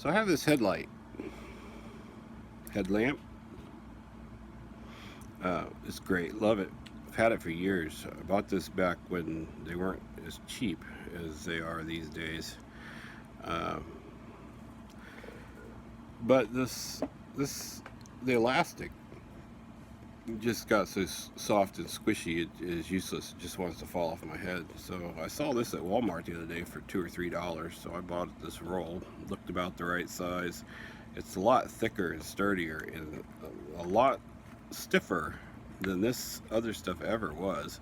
So I have this headlamp. It's great, love it. I've had it for years. I bought this back when they weren't as cheap as they are these days. Uh, but this the elastic just got so soft and squishy, it is useless. It just wants to fall off my head. So I saw this at Walmart the other day for $2 or $3. So I bought this roll, looked about the right size. It's a lot thicker and sturdier and a lot stiffer than this other stuff ever was.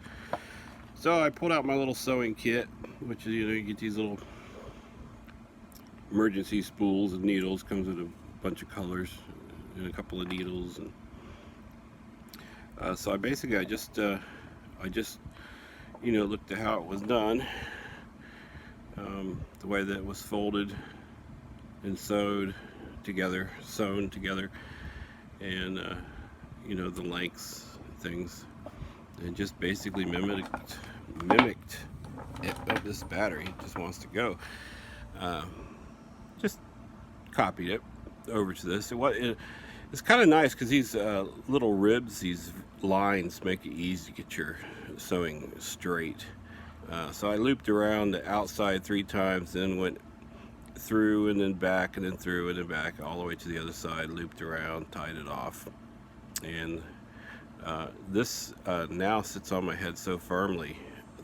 So I pulled out my little sewing kit, which is, you get these little emergency spools and needles. Comes with a bunch of colors and a couple of needles, and so I just looked at how it was done, the way that it was folded and sewn together, and the lengths, things, and just basically mimicked it. Oh, this battery just wants to go. Uh, just copied it over to this. It's kind of nice because these little ribs, these lines, make it easy to get your sewing straight. So I looped around the outside 3 times, then went through and then back and then through and then back all the way to the other side, looped around, tied it off. And this now sits on my head so firmly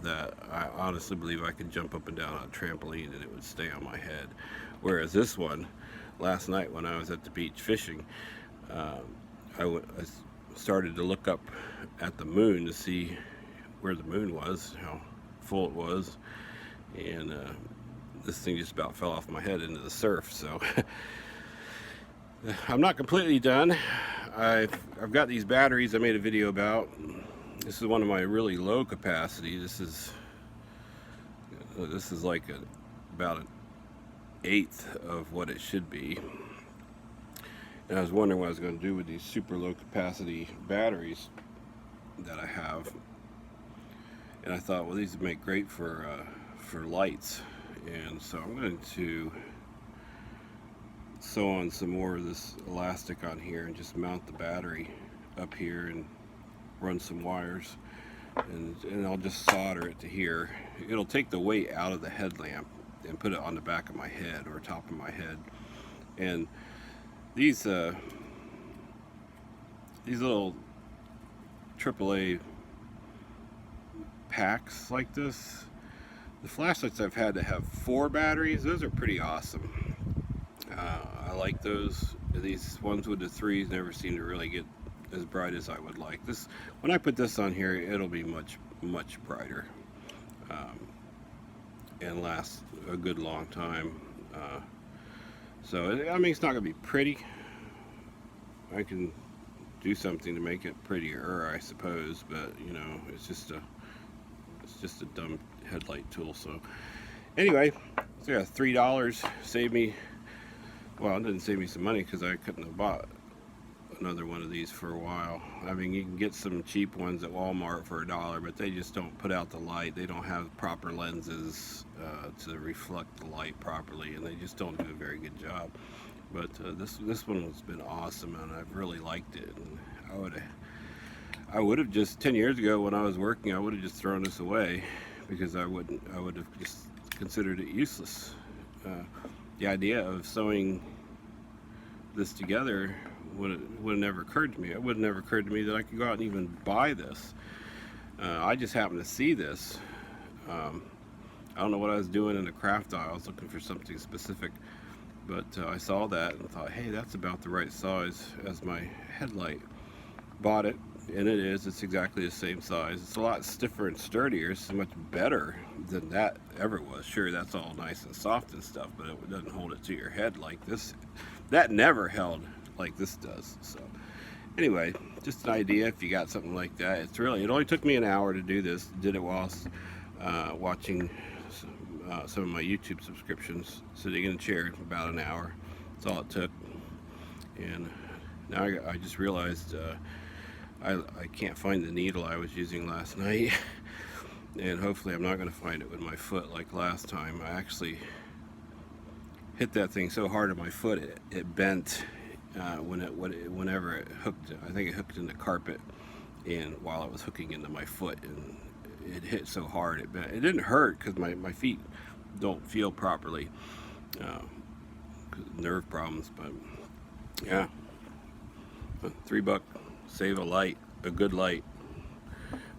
that I honestly believe I could jump up and down on a trampoline and it would stay on my head. Whereas this one, last night when I was at the beach fishing, I started to look up at the moon to see where the moon was, how full it was, and this thing just about fell off my head into the surf. So I'm not completely done. I've got these batteries I made a video about. This is one of my really low capacity. This is like about an eighth of what it should be. And I was wondering what I was going to do with these super low capacity batteries that I have. And I thought, well, these would make great for lights. And so I'm going to sew on some more of this elastic on here and just mount the battery up here and run some wires. And I'll just solder it to here. It'll take the weight out of the headlamp and put it on the back of my head or top of my head. And these little AAA packs like this, the flashlights I've had to have 4 batteries, those are pretty awesome. I like those. These ones with the 3s never seem to really get as bright as I would like. This, when I put this on here, it'll be much brighter, and last a good long time. So I mean, it's not gonna be pretty. I can do something to make it prettier, I suppose, but it's just a dumb headlight tool. So anyway, so yeah, $3 saved me. Well, it didn't save me some money because I couldn't have bought another one of these for a while. I mean, you can get some cheap ones at Walmart for $1, but they just don't put out the light. They don't have proper lenses to reflect the light properly, and they just don't do a very good job. But this one has been awesome, and I've really liked it. And I would have just 10 years ago when I was working, I would have just thrown this away because I would have just considered it useless. The idea of sewing this together would have never occurred to me. It would have never occurred to me that I could go out and even buy this. I just happened to see this. I don't know what I was doing in the craft aisle. I was looking for something specific, but I saw that and thought, hey, that's about the right size as my headlight. Bought it, and it is. It's exactly the same size. It's a lot stiffer and sturdier. It's much better than that ever was. Sure, that's all nice and soft and stuff, but it doesn't hold it to your head like this. That never held like this does. So anyway, just an idea if you got something like that. It only took me an hour to do this. Did it whilst watching some of my YouTube subscriptions, sitting in a chair about an hour. That's all it took. And now I just realized I can't find the needle I was using last night. And hopefully I'm not going to find it with my foot like last time. I actually hit that thing so hard on my foot it bent whenever it hooked. I think it hooked in the carpet, and while it was hooking into my foot, and it hit so hard it bent. It didn't hurt because my feet don't feel properly, nerve problems. But yeah, $3 save a light, a good light.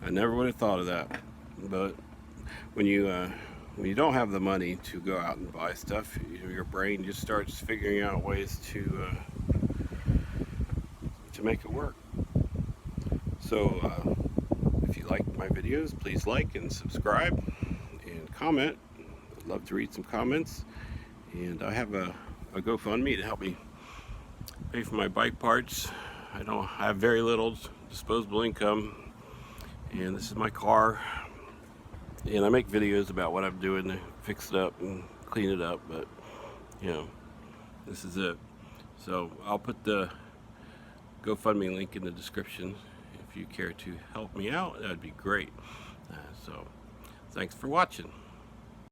I never would have thought of that, but when you don't have the money to go out and buy stuff, your brain just starts figuring out ways to make it work. So if you like my videos, please like and subscribe and comment. I'd love to read some comments. And I have a GoFundMe to help me pay for my bike parts. I have very little disposable income, and this is my car. And I make videos about what I'm doing to fix it up and clean it up, but this is it. So I'll put the GoFundMe link in the description. If you care to help me out, that'd be great. So thanks for watching.